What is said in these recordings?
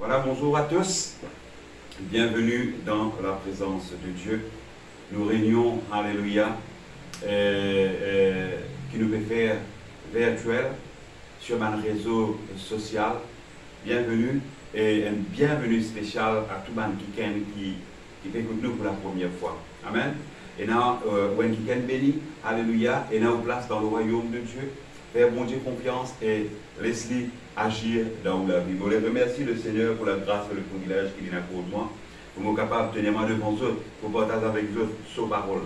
Voilà, bonjour à tous. Bienvenue dans la présence de Dieu. Nous réunions, alléluia, qui nous peut faire virtuel sur un réseau social. Bienvenue et une bienvenue spéciale à tout le monde qui écoute nous pour la première fois. Amen. Et là, when qui béni, alléluia, et là, on place dans le royaume de Dieu. Faire bon Dieu confiance et laisse-lui agir dans la vie. Je voulais remercier le Seigneur pour la grâce et le privilège qu'il a pour moi, pour me capable de tenir moi devant eux, pour partager avec eux sa parole.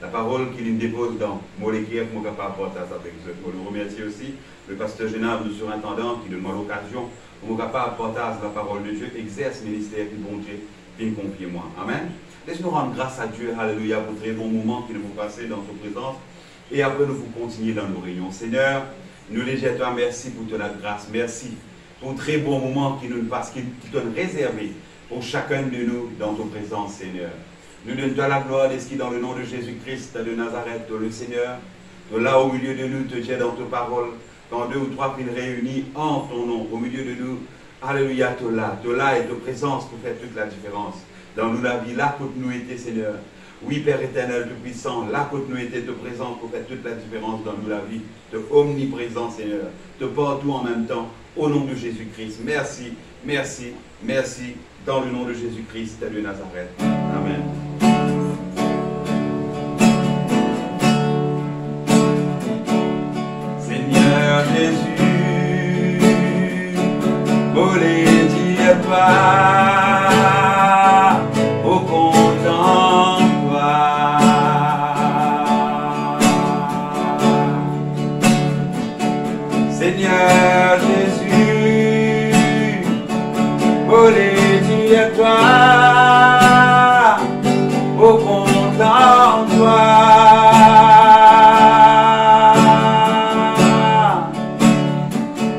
La parole qu'il me dépose dans mon équipe, pour me capable de partager avec eux. Je le remercie aussi le pasteur général, le surintendant, qui donne l'occasion pour me capable de partager la parole de Dieu, exerce le ministère du bon Dieu, qui me confie moi. Amen. Laisse-nous rendre grâce à Dieu, alléluia, pour très bon moment qu'il nous passer dans sa présence. Et après, nous vous continuer dans nos réunions. Seigneur, nous les jetons merci pour ton grâce. Merci pour très bon moment qui nous passe, qui t'ont réservé pour chacun de nous dans ton présence, Seigneur. Nous donnons la gloire d'esprit dans le nom de Jésus-Christ de Nazareth, le Seigneur. De là au milieu de nous, te dis dans ta parole, quand deux ou trois filles réunis en ton nom, au milieu de nous, alléluia, tu là et ta présence pour faire toute la différence. Dans nous la vie, là, pour nous était, Seigneur. Oui, Père éternel, tout-puissant, là que nous étions de présence pour faire toute la différence dans nous la vie, de omniprésent, Seigneur, de partout en même temps, au nom de Jésus-Christ. Merci, merci, merci, dans le nom de Jésus-Christ de Nazareth. Amen. Seigneur Jésus, volé dire toi. Seigneur Jésus, volé dire toi, au content toi.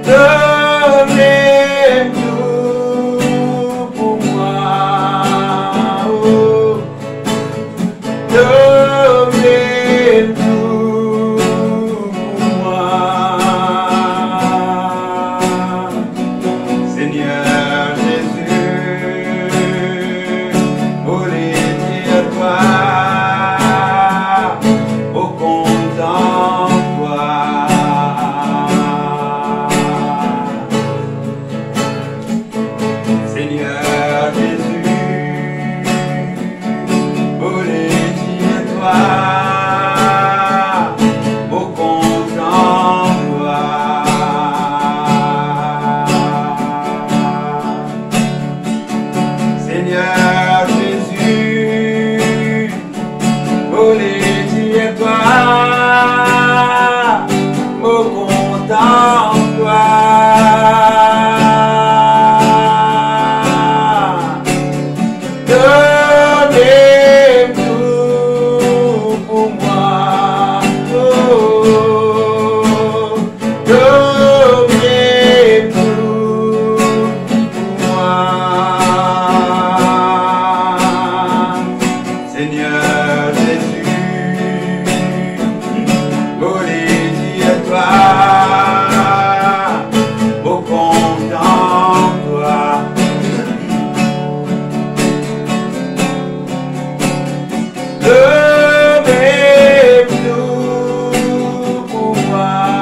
Donnez tout pour moi, oh. Donnez tout pour moi. Seigneur Jésus, volé dire toi, au content toi. Seigneur Jésus, volé dire toi, au content toi. Seigneur Jésus, volé dire toi, au content toi. Donnez tout pour moi, oh. Donnez tout pour moi. Seigneur Jésus, volé dire toi, au content toi. Donnez tout pour moi,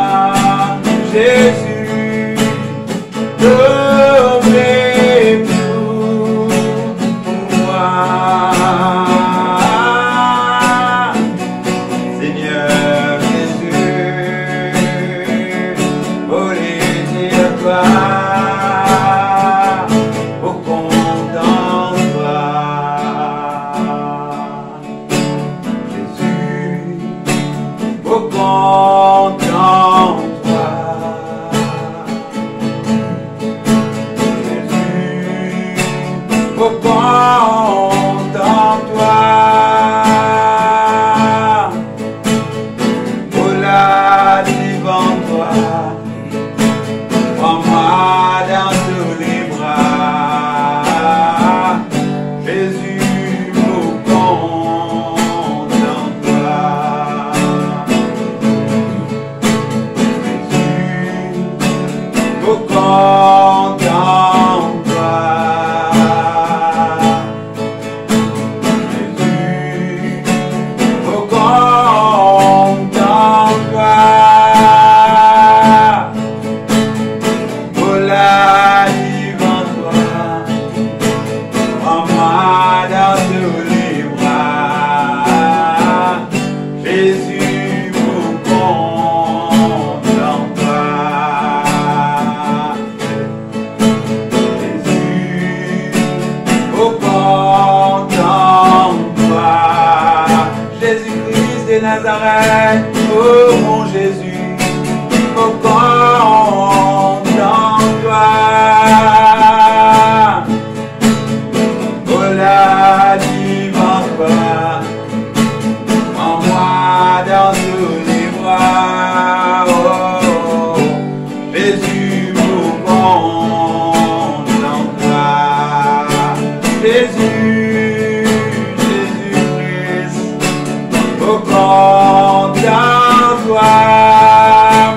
Jésus. Donnez tout pour moi. Seigneur Jésus, volé dire toi, au content toi. Jésus, au content toi. Jésus, au content toi. Au là devant toi, prends-moi dans tous les bras. Jésus, au content toi. Jésus, au content toi. Nazareth, oh mon Jésus, au camp dans toi. Oh la divine toi, en moi dans tous les bras. Oh, Jésus, au camp dans toi. Jésus, Jésus-Christ, au camp dans toi,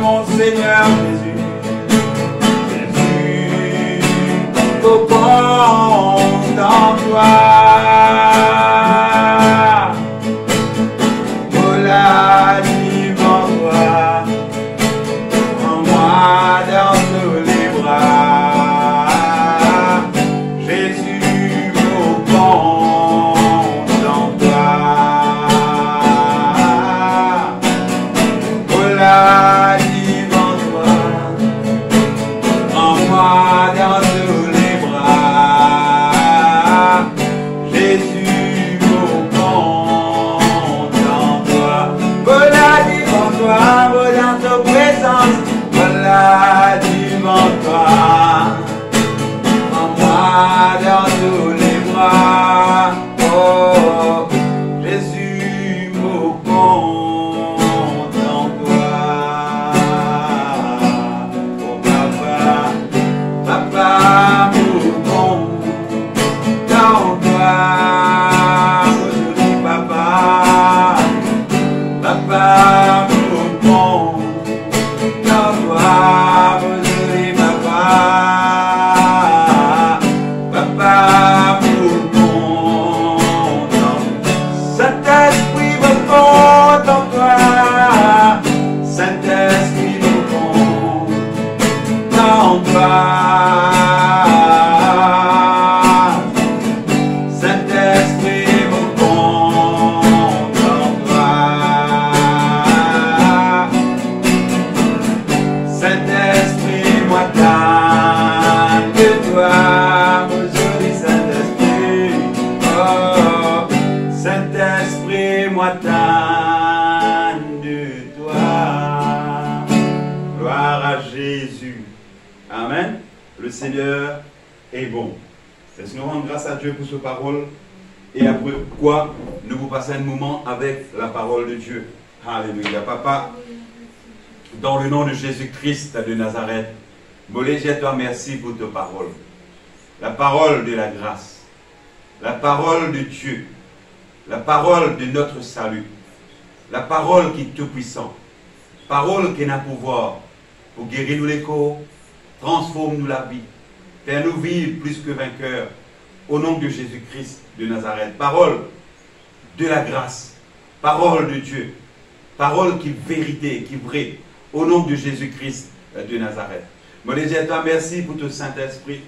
mon Seigneur Jésus. Jésus, au camp dans toi. Oh la divine toi, en moi dans tous les bras. Jésus, au camp dans toi. Oh la divine toi, en moi dans tous les bras. Jésus, au camp dans toi. Oh la divine toi, oh dans ta présence. Oh la divine toi, en moi dans tous les bras. Oh, Jésus, au camp dans toi. Oh papa, papa, au camp dans toi. Oh joli papa, papa, au camp dans toi. Oh joli papa, papa, au camp dans toi. Saint-Esprit, au camp dans toi. Saint-Esprit, au camp dans toi. Saint-Esprit, au camp dans toi. Saint-Esprit, moi t'aime de toi, mon joli Saint-Esprit. Oh, Saint-Esprit, moi t'aime de toi. Gloire à Jésus. Amen. Le Seigneur est bon. Laissez-nous rendre grâce à Dieu pour cette parole. Et après quoi, nous vous passons un moment avec la parole de Dieu. Alléluia. Papa, dans le nom de Jésus-Christ de Nazareth, Molé, je te remercie pour ta parole. La parole de la grâce. La parole de Dieu. La parole de notre salut. La parole qui est tout puissant. Parole qui a pouvoir pour guérir nous les corps, transforme-nous la vie, faire-nous vivre plus que vainqueurs, au nom de Jésus-Christ de Nazareth. Parole de la grâce, parole de Dieu, parole qui est vérité, qui est vraie, au nom de Jésus-Christ de Nazareth. Moi, je dis à toi merci pour ton Saint-Esprit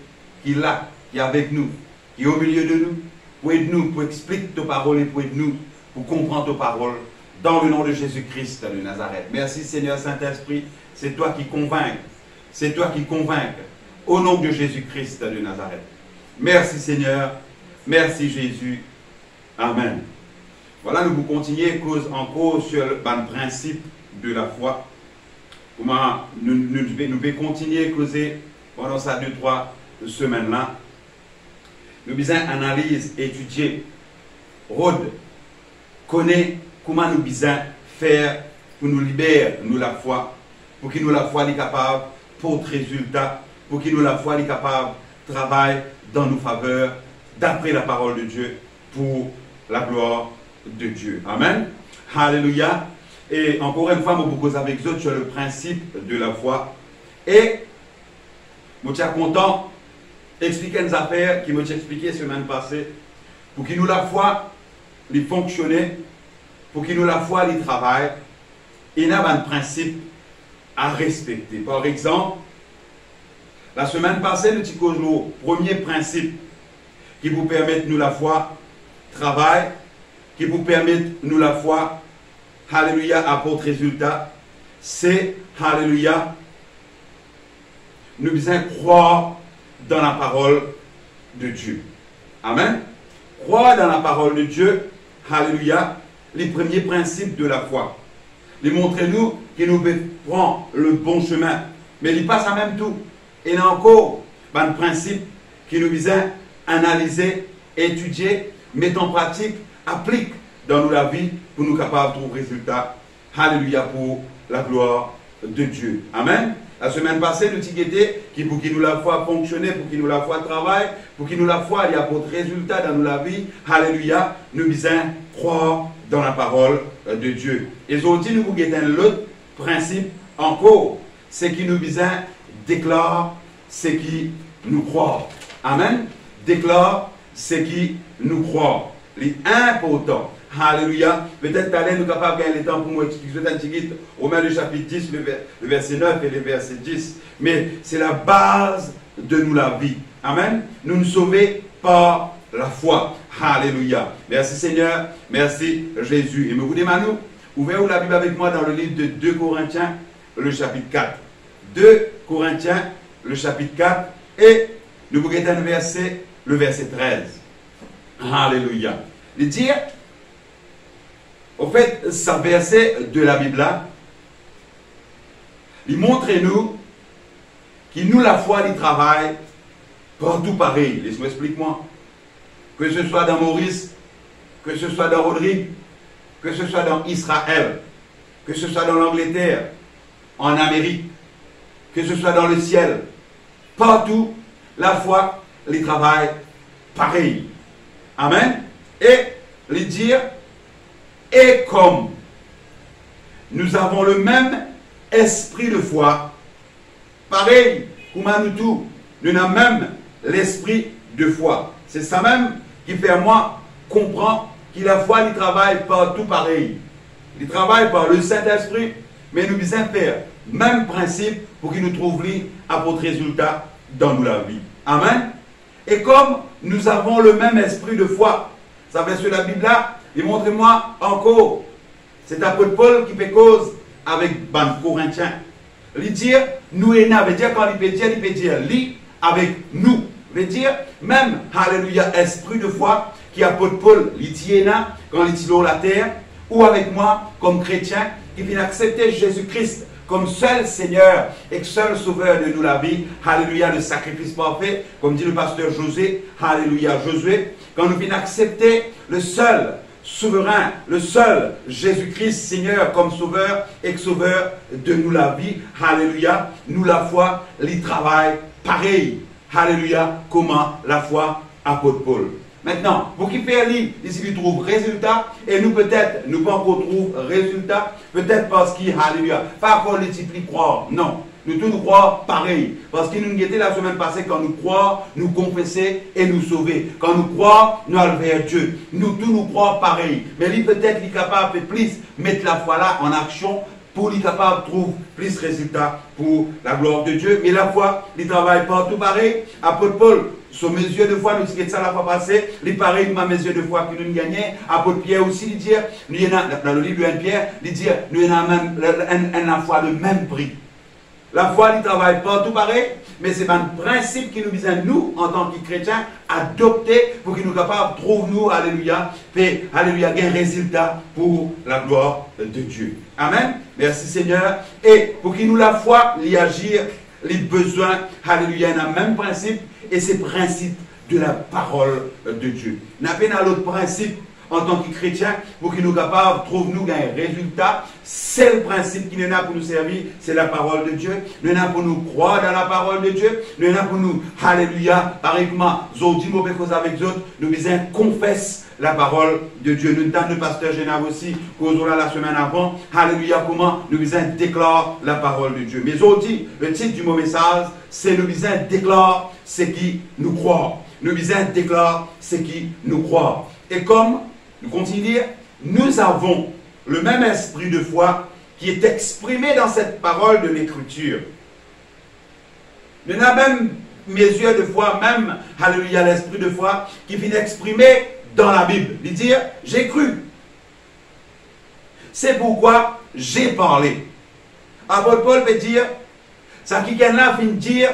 qui est là, qui est avec nous, qui est au milieu de nous, pour aider nous, pour expliquer tes paroles et pour aider nous, pour comprendre tes paroles, dans le nom de Jésus-Christ de Nazareth. Merci Seigneur Saint-Esprit, c'est toi qui convaincs, c'est toi qui convaincs, au nom de Jésus-Christ de Nazareth. Merci Seigneur, merci Jésus, Amen. Voilà, nous vous continuons en cause sur le principe de la foi. Comment nous devons continuer à causer pendant ces 2-3 semaines-là. Nous devons analyser, étudier, Rod, connaître comment nous devons faire pour nous libérer, nous la foi, pour que nous la foi soit capable pour résultat, pour que nous la foi soit capable de travailler dans nos faveurs, d'après la parole de Dieu, pour la gloire de Dieu. Amen. Alléluia. Et encore une fois, je vous cause avec vous sur le principe de la foi. Et je suis content d'expliquer une affaire qui m'a expliqué la semaine passée, pour que nous la foi les fonctionner, pour que nous la foi les travaille. Il y a un principe à respecter. Par exemple, la semaine passée, nous avons le premier principe qui vous permet de nous la foi travail, qui vous permet de nous la foi, alléluia, apporte résultat, c'est, alléluia, nous devons croire dans la parole de Dieu. Amen. Croire dans la parole de Dieu, alléluia, les premiers principes de la foi. Il montre-nous qu'il nous prend le bon chemin. Mais il passe à même tout. Et là encore, un principe qui nous vise à analyser, étudier, mettre en pratique, applique dans nous la vie pour nous capables de trouver résultat. Alléluia pour la gloire de Dieu. Amen. La semaine passée, nous avons pour qu'il nous la foi fonctionne, pour qu'il nous la foi travaille, pour qu'il nous la foi il y a pour résultat dans nous la vie. Alléluia. Nous visons croire dans la parole de Dieu. Et aujourd'hui, nous vous guettons l'autre principe encore. C'est qui nous visons déclare ce qui nous croit. Amen. Déclare ce qui nous croit. L'important. Alléluia. Peut-être que nous sommes capables de gagner le temps pour moi expliquer un petit guide. Romains le chapitre 10, le verset 9 et le verset 10. Mais c'est la base de nous la vie. Amen. Nous nous sauvons par la foi. Alléluia. Merci Seigneur. Merci Jésus. Et me vous demandons, ouvrez la Bible avec moi dans le livre de 2 Corinthiens, le chapitre 4. 2 Corinthiens, le chapitre 4. Et nous vous guettons le verset 13. Alléluia. Il dit, au fait, ce verset de la Bible là, il montre-nous qu'il nous la foi, il travaille partout pareil. Laisse-moi explique-moi. Que ce soit dans Maurice, que ce soit dans Rodrigue, que ce soit dans Israël, que ce soit dans l'Angleterre, en Amérique, que ce soit dans le ciel, partout, la foi, il travaille pareil. Amen. Et il dit, et comme nous avons le même esprit de foi, pareil, comme nous tous, nous avons même l'esprit de foi. C'est ça même qui fait moi comprendre que la foi, il travaille partout pareil. Il travaille par le Saint-Esprit, mais nous devons faire le même principe pour qu'il nous trouve à votre résultat dans nous la vie. Amen. Et comme nous avons le même esprit de foi, ça fait sur la Bible là, et montrez-moi encore, c'est l'apôtre Paul qui fait cause avec les Corinthiens. Il dit, nous et nous, veut dire quand il peut dire, lui avec nous. Veut dire, même, alléluia, esprit de foi, qui apôtre Paul, il dit, quand il dit la terre, ou avec moi, comme chrétien, qui vient accepter Jésus-Christ comme seul Seigneur et seul Sauveur de nous la vie. Alléluia, le sacrifice parfait, comme dit le pasteur José. Alléluia, Josué. Quand nous venons accepter le seul souverain, le seul Jésus-Christ Seigneur comme Sauveur et Sauveur de nous la vie. Alléluia, nous la foi, il travaille pareil. Alléluia, comment la foi apôtre Paul. Maintenant, pour qui fait lire, ici il trouve résultat, et nous peut-être, nous pas encore trouve résultat, peut-être parce qu'il, alléluia, pas qu'on multiplie croire, non. Nous tous nous croyons pareil. Parce qu'il nous était la semaine passée, quand nous croyons, nous confesser et nous sauver. Quand nous croyons, nous allons vers Dieu. Nous tous nous croyons pareil. Mais lui peut-être, il est capable de plus mettre la foi là en action pour lui capable de trouver plus de résultats pour la gloire de Dieu. Mais la foi, il travaille partout pareil. Apôtre Paul, sur mes yeux de foi, nous disons ça la fois passée, il pareil que mes yeux de foi que nous gagnons. Apôtre Pierre aussi, il dit, nous dans le livre de 1 Pierre, il dit, nous avons la foi de même prix. La foi, il travaille partout pareil, mais c'est un principe qui nous vise, nous, en tant que chrétiens, adopter pour qu'il nous capable de trouver, nous, alléluia, et alléluia, un résultat pour la gloire de Dieu. Amen. Merci Seigneur. Et pour qu'il nous la foi, l'y agir, les besoins, alléluia, il y a le même principe, et c'est le principe de la parole de Dieu. Nous avons un autre principe en tant que chrétien, pour qu'il nous capable de trouver nous un résultat. C'est le principe qui nous a pour nous servir, c'est la parole de Dieu. Nous avons pour nous croire dans la parole de Dieu. Nous avons pour nous, alléluia, pareillement, aujourd'hui, mauvais cause avec d'autres, nous disons confesse la parole de Dieu. Nous avons le pasteur Génave aussi, causons là la semaine avant, alléluia, comment nous disons déclare la parole de Dieu. Mais aujourd'hui, le titre du mot message, c'est nous disons déclare ce qui nous croit. Nous disons déclare ce qui nous croit. Et comme nous continuons à dire, nous avons le même esprit de foi qui est exprimé dans cette parole de l'Écriture. Nous avons même mesure de foi, même, alléluia, l'esprit de foi qui vient exprimer dans la Bible. Il dit, j'ai cru. C'est pourquoi j'ai parlé. Apôtre Paul peut dire, ça qui est là, vient dire,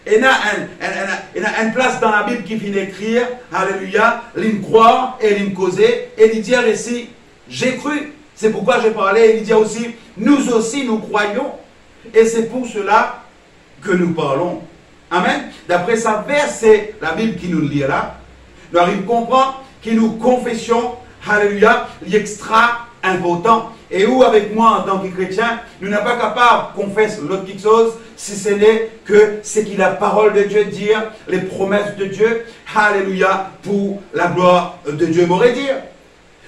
et il y a une place dans la Bible qui finit d'écrire, alléluia, l'une croire et l'une causer, et il dit ici, j'ai cru, c'est pourquoi j'ai parlé, et il dit aussi, nous aussi nous croyons, et c'est pour cela que nous parlons. Amen. D'après ça, verset, la Bible qui nous lit là, nous arrivons à comprendre que nous confessions, alléluia, l'extra important. Et où avec moi en tant que chrétien, nous n'sommes pas capables de confesser l'autre quelque chose, si ce n'est que ce que la parole de Dieu dit, les promesses de Dieu, alléluia, pour la gloire de Dieu, m'aurait dit.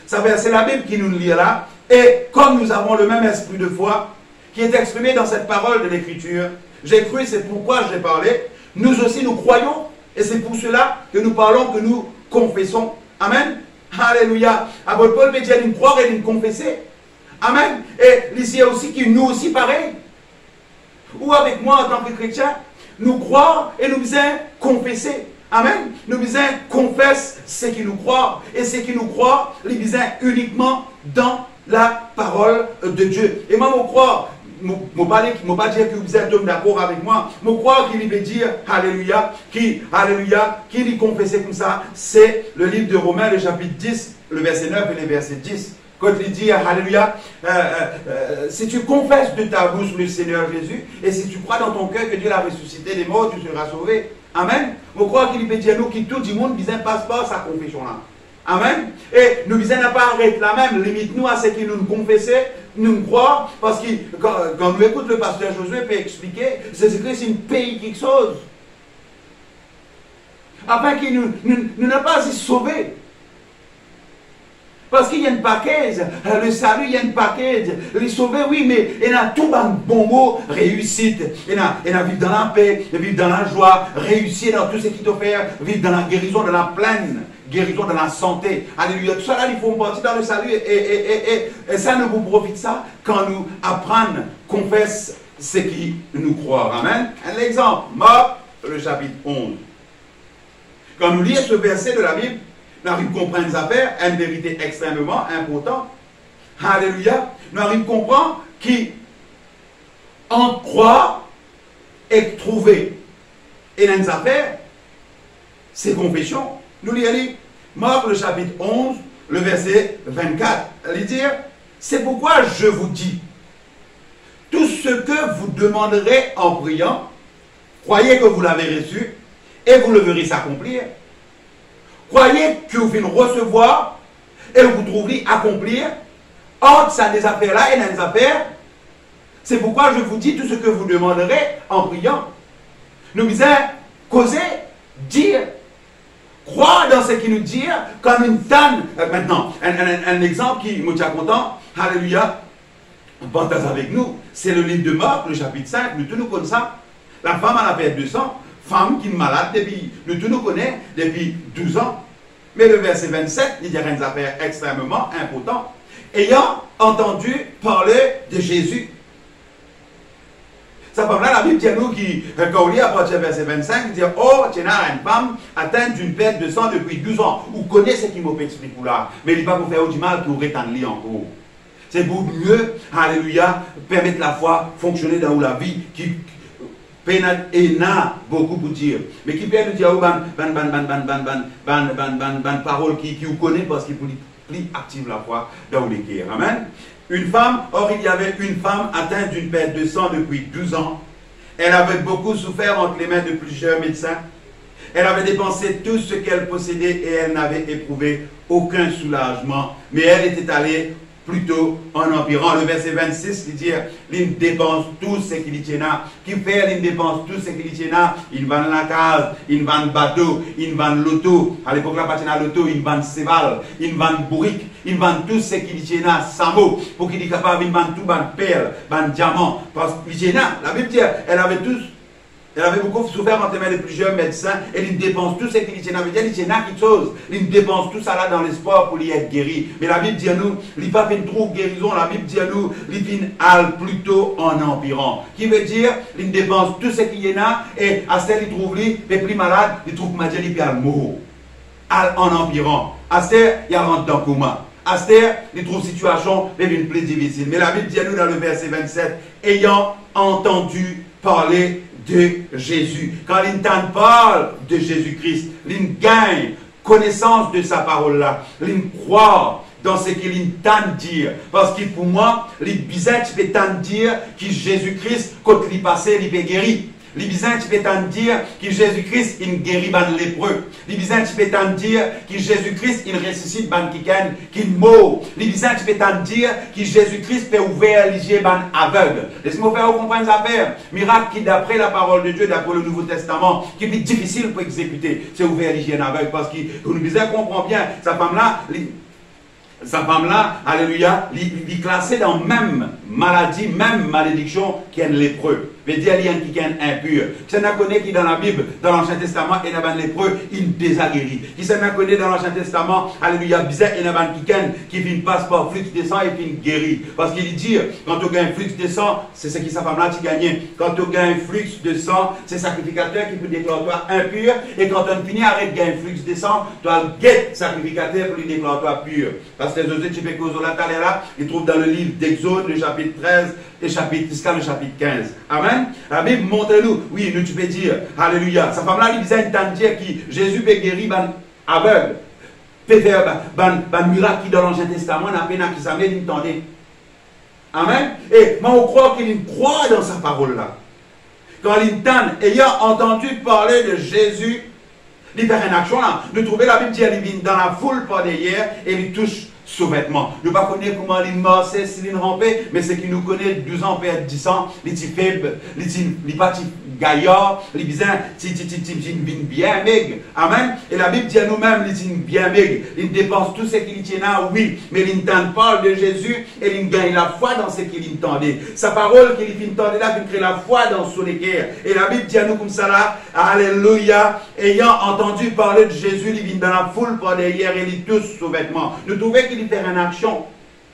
Ça c'est la Bible qui nous lit là, et comme nous avons le même esprit de foi, qui est exprimé dans cette parole de l'Écriture, j'ai cru, c'est pourquoi j'ai parlé, nous aussi nous croyons, et c'est pour cela que nous parlons, que nous confessons. Amen. Alléluia. Apôtre Paul peut dire d'une croire et d'une confesser. Amen. Et ici aussi qui nous aussi pareil. Ou avec moi en tant que chrétien, nous croire et nous disons confesser. Amen. Nous disons confesse ce qui nous croit. Et ce qui nous croit, nous disons uniquement dans la parole de Dieu. Et moi, je crois, je ne pas dire que vous êtes d'accord avec moi, je crois qu'il veut dire alléluia, qui lui confessait comme ça, c'est le livre de Romains, le chapitre 10, le verset 9 et le verset 10. Quand il dit alléluia, si tu confesses de ta bouche le Seigneur Jésus, et si tu crois dans ton cœur que Dieu l'a ressuscité des morts, tu seras sauvé. Amen. Je crois qu'il veut dire nous qui tout le monde passe par sa confession là. Amen. Et nous disons n'a pas arrêté là même, limite-nous à ce qui nous confessons, nous croyons, parce que quand nous écoutons le pasteur Josué peut expliquer, c'est que c'est une pays quelque chose. Afin que nous n'avons pas été sauvés. Parce qu'il y a une paquet, le salut, il y a une paquet. Les sauvés, oui, mais il y a tout un bon mot, réussite. Il y a vivre dans la paix, vivre dans la joie, réussir dans tout ce qui t'offre, vivre dans la guérison, dans la pleine guérison, dans la santé. Alléluia. Tout ça là, il faut partir dans le salut. Et ça ne vous profite ça quand nous apprenons, confesse ce qui nous croit. Amen. Un exemple, Marc, le chapitre 11. Quand nous lisons ce verset de la Bible, nous arrivons à comprendre une affaire, une vérité extrêmement importante. Alléluia. Nous arrivons à comprendre qu'en croire et trouver. Et dans une affaire, c'est confession. Nous lisons Marc le chapitre 11, le verset 24. Il dit, c'est pourquoi je vous dis, tout ce que vous demanderez en priant, croyez que vous l'avez reçu et vous le verrez s'accomplir. Croyez que vous venez recevoir et vous trouverez accomplir. Entre ça des affaires là et dans les affaires, c'est pourquoi je vous dis tout ce que vous demanderez en priant. Nous disons causer, dire, croire dans ce qu'il nous dit, comme une tanne. Maintenant, un exemple qui me tient content, alléluia, partage avec nous, c'est le livre de Marc, le chapitre 5, nous tous nous connaissons ça. La femme à la perte de sang, femme qui est malade depuis, nous tous nous connaissons depuis 12 ans. Mais le verset 27, il y a une affaire extrêmement importante. Ayant entendu parler de Jésus. Ça parle là, la Bible dit à nous, quand on lit à partir du verset 25, il dit, oh, tu as une femme atteinte d'une perte de sang depuis 12 ans. Vous connaissez ce qui m'a expliqué là. Mais il ne va pas vous faire du mal pour rétendre encore. C'est pour mieux, alléluia, permettre la foi fonctionner dans la vie qui et n'a beaucoup pour dire. Mais qui peut nous dire, oh, parole qui vous connaît parce qu'il plus active la foi dans les cœurs. Amen. Une femme, or il y avait une femme atteinte d'une perte de sang depuis 12 ans. Elle avait beaucoup souffert entre les mains de plusieurs médecins. Elle avait dépensé tout ce qu'elle possédait et elle n'avait éprouvé aucun soulagement. Mais elle était allée plutôt en empirant. Le verset 26, il dit, il dépense tout ce qu'il y tient. Qui fait, il dépense tout ce qu'il y tient. Il vend la case, il vend le bateau, il vend l'auto. À l'époque, là, pas à l'auto, il vend cheval, il vend bourrique, il vend tout ce qu'il y tient, sans mot. Pour qu'il soit capable, il vend tout, il vend perles, il vend diamants. Parce qu'il y tient, la Bible dit, elle avait tous. Elle avait beaucoup souffert en témoin de plusieurs médecins et il dépense tout ce qu'il tient. Il tient quelque chose. Il dépense tout ça là dans l'espoir pour lui être guéri. Mais la Bible dit à nous, il n'y a pas fait trop guérison. La Bible dit à nous, il fin al plutôt en empirant. Qui veut dire, il dépense tout ce qu'il y a et à ce qu'il trouve lui, il est plus malade, il trouve maladie, il a mort. Al en empirant. À ce il rentre dans le coma. À ce il trouve situation, il une plus difficile. Mais la Bible dit à nous dans le verset 27, ayant entendu parler de Jésus. Quand l'intend parle de Jésus-Christ, l'in gagne connaissance de sa parole-là, l'in croit dans ce qu'il entend dire. Parce que pour moi, les bizarres, tu peux t'en dire que Jésus-Christ, quand il passé, il peut guérir. Les bizarres, tu peux t'en dire que Jésus-Christ, il guérit les lépreux. Les bizarres, tu peux t'en dire que Jésus-Christ, il ressuscite les quelqu'un qui meurt. Les bizarres, tu peux t'en dire que Jésus-Christ peut ouvrir les yeux aveugles. Laisse-moi faire comprendre ça faire. Miracle qui, d'après la parole de Dieu, d'après le Nouveau Testament, qui est difficile pour exécuter, c'est ouvrir les yeux aveugles. Parce que nous bizarres comprend bien, sa femme-là, alléluia, il classée dans même maladie, même malédiction qu'un lépreux. Veut dire qu'il y a qui est impur. Qui s'en a connu qui dans la Bible, dans l'Ancien Testament, il y a un lépreux, il désaguerrit. Qui s'en a connu dans l'Ancien Testament, alléluia, bizarre, il y a un qui vient passe par flux de sang et puis guérit. Parce qu'il dit, quand tu gagnes un flux de sang, c'est ce qui sa femme-là qui gagne. Quand tu gagnes un flux de sang, c'est le sacrificateur qui peut déclarer toi impur. Et quand on finit arrête de gagner un flux de sang, tu as le guet sacrificateur pour lui déclarer toi pur. Parce que les autres, tu peux causer là, il trouve dans le livre d'Exode, le chapitre 13, et jusqu'à le chapitre 15. Amen. La Bible montre-nous, oui, nous tu peux dire, alléluia. Sa femme-là, il disait une dire que Jésus peut guérir les aveugles, peut faire un miracle qui dans l'Ancien Testament, n'a pas qui s'amène, il tendait. Amen. Et moi, on croit qu'il croit dans sa parole-là. Quand il entend, ayant entendu parler de Jésus, il fait une action là. Nous trouvons la Bible dit, il vient dans la foule par derrière et il touche sous vêtements. Nous ne connaissons pas comment il marchait, s'il rampait, mais c'est qu'il nous connaît 12 ans, perd 10 ans, il est faible, il est pas gaillard, il est bien maigre. Amen. Et la Bible dit à nous-mêmes, il est bien maigre. Il dépense tout ce qu'il tient là, oui, mais il entend parle de Jésus et il gagne la foi dans ce qu'il entendait. Sa parole qu'il entendait là, il crée la foi dans son équerre. Et la Bible dit à nous comme ça là, alléluia, ayant entendu parler de Jésus, il vient dans la foule par derrière et il touche sous vêtements. Nous trouvons qu'il fait une action.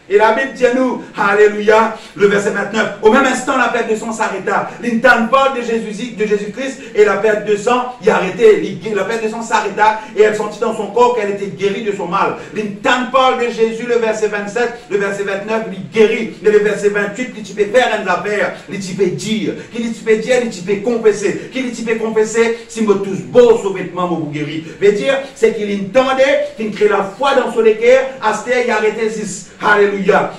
Et la Bible dit à nous, alléluia, le verset 29, au même instant la perte de sang s'arrêta. L'intend parle de Jésus-Christ et la perte de sang y arrêtait. La perte de sang s'arrêta et elle sentit dans son corps qu'elle était guérie de son mal. L'intend parle de Jésus, le verset 27, le verset 29, il guérit. Et le verset 28, il peut faire une affaire, il peut dire, qu'il peut dire, il peut confesser. Qu'il peut confesser, si me tous beau sur vêtements, me vous guérit. Veut dire, c'est qu'il entendait, qu'il crée la foi dans son équerre, à ce il arrêtait 6. Alléluia.